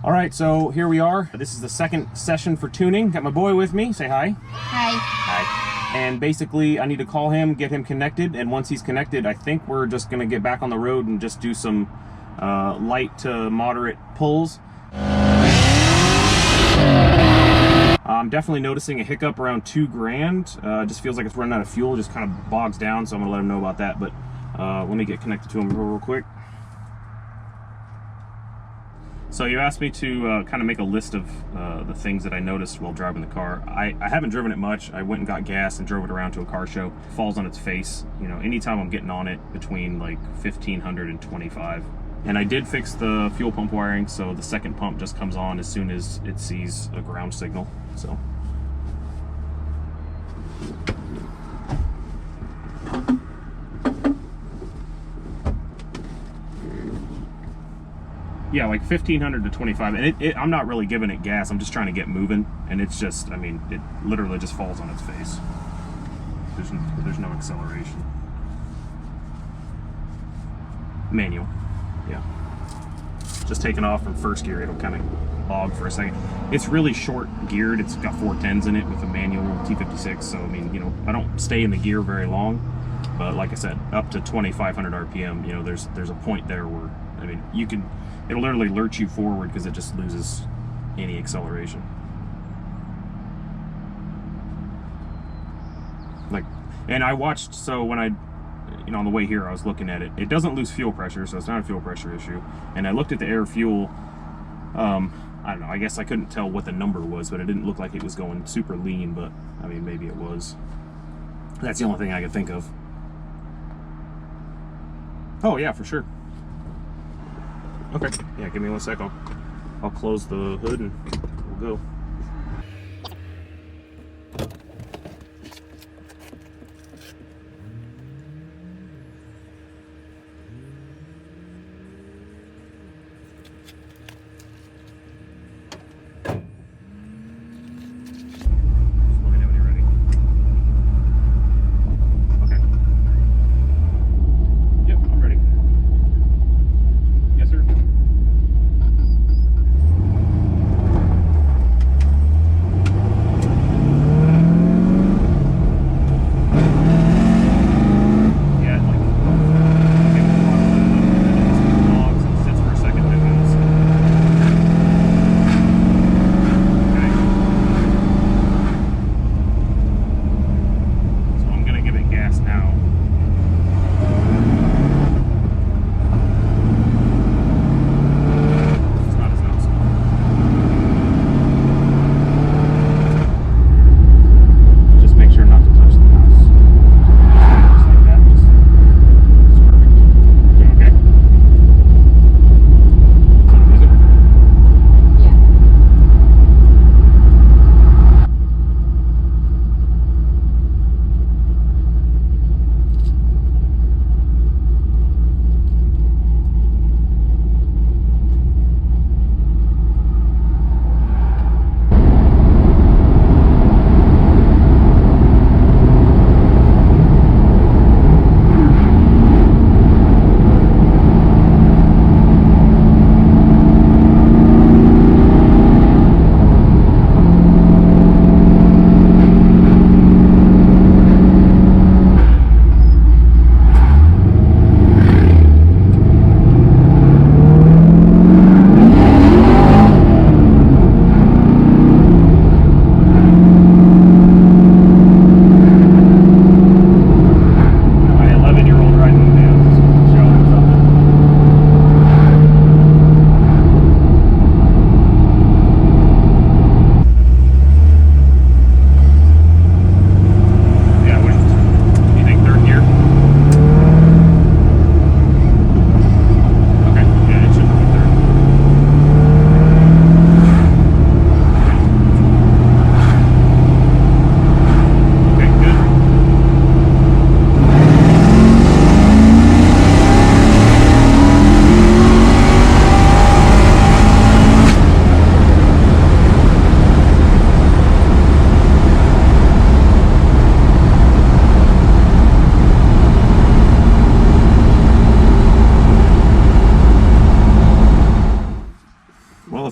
All right, so here we are. This is the second session for tuning. Got my boy with me. Say hi. Hi. Hi. And basically, I need to call him, get him connected, and once he's connected, I think we're just gonna get back on the road and just do some light to moderate pulls. I'm definitely noticing a hiccup around 2 grand. Just feels like it's running out of fuel, just kind of bogs down, so I'm gonna let him know about that. But let me get connected to him real quick. So you asked me to kind of make a list of the things that I noticed while driving the car. I haven't driven it much. I went and got gas and drove it around to a car show. Falls on its face. You know, anytime I'm getting on it between like 1500 and 25. And I did fix the fuel pump wiring, so the second pump just comes on as soon as it sees a ground signal. So. Yeah, like 1500 to 25, and I'm not really giving it gas. I'm just trying to get moving, and it's just, I mean, it literally just falls on its face. There's no acceleration. Manual, yeah. Just taking off from first gear, it'll kind of log for a second. It's really short geared. It's got 410s in it with a manual T56, so I mean, you know, I don't stay in the gear very long, but like I said, up to 2500 RPM, you know, there's a point there where, I mean, you can. It'll literally lurch you forward because it just loses any acceleration. Like, and I watched, so when I, you know, on the way here, I was looking at it. It doesn't lose fuel pressure, so it's not a fuel pressure issue. And I looked at the air fuel, I don't know, I guess I couldn't tell what the number was, but it didn't look like it was going super lean, but I mean, maybe it was. That's the only thing I could think of. Oh yeah, for sure. Okay, yeah, give me 1 sec. I'll close the hood and we'll go.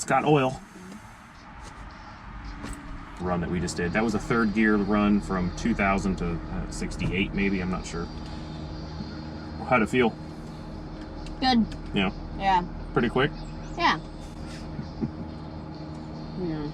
got oil. Run that we just did. That was a 3rd gear run from 2000 to 68 maybe, I'm not sure. How'd it feel? Good. Yeah. Yeah. Pretty quick? Yeah. Yeah.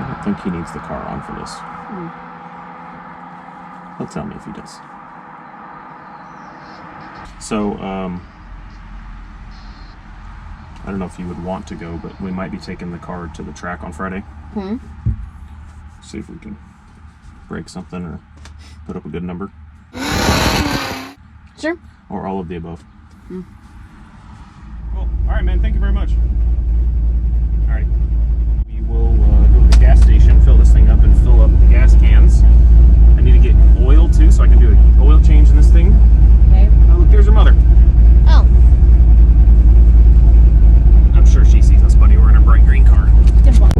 I think he needs the car on for this. He'll tell me if he does. So, I don't know if you would want to go, but we might be taking the car to the track on Friday. See if we can break something or put up a good number. Sure. Or all of the above. Cool. All right, man. Thank you very much. All right. We will go to the gas station, fill this thing up, and fill up the gas cans. I need to get oil too, so I can do an oil change in this thing. Okay. Oh, look, there's your mother. Oh. I'm sure she sees us, buddy. We're in a bright green car. Good one.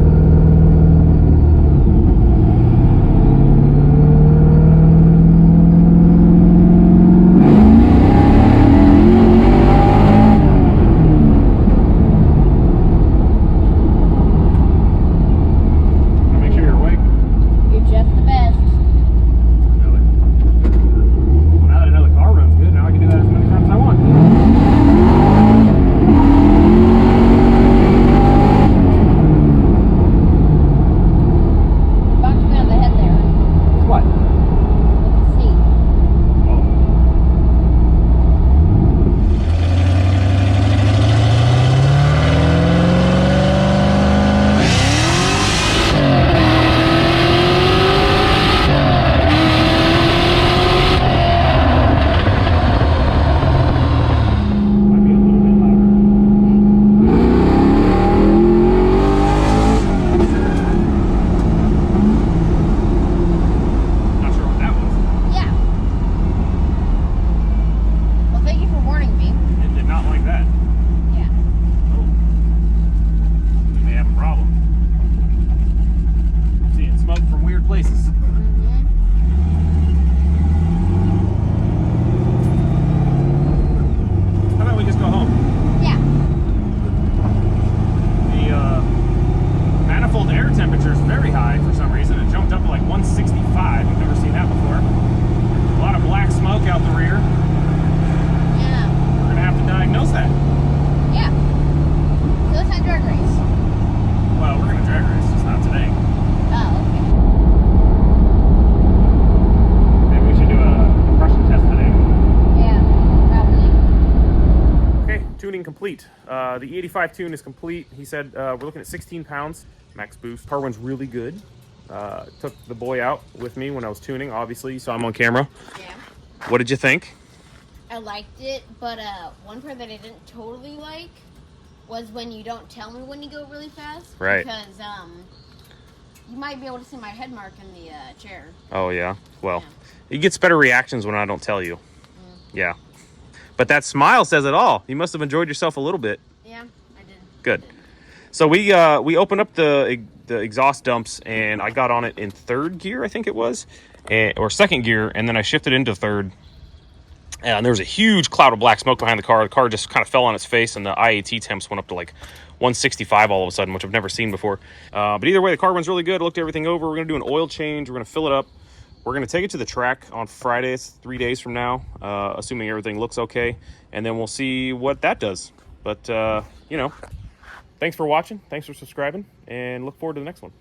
Complete. The e85 tune is complete. He said we're looking at 16 pounds max boost. Car runs really good. Took the boy out with me when I was tuning, obviously, so I'm on camera. Yeah. What did you think? I liked it, but one part that I didn't totally like was when you don't tell me when you go really fast. Right. Because you might be able to see my head mark in the chair. Oh, yeah? Well, it gets better reactions when I don't tell you. Yeah. But that smile says it all. You must have enjoyed yourself a little bit. Yeah, I did. Good. So we opened up the exhaust dumps, and I got on it in 3rd gear, I think it was, or 2nd gear, and then I shifted into 3rd. And there was a huge cloud of black smoke behind the car. The car just kind of fell on its face, and the IAT temps went up to like 165 all of a sudden, which I've never seen before. But either way, the car runs really good. I looked everything over. We're going to do an oil change. We're going to fill it up. We're going to take it to the track on Friday. It's 3 days from now, assuming everything looks okay. And then we'll see what that does. But, you know, thanks for watching. Thanks for subscribing. And look forward to the next one.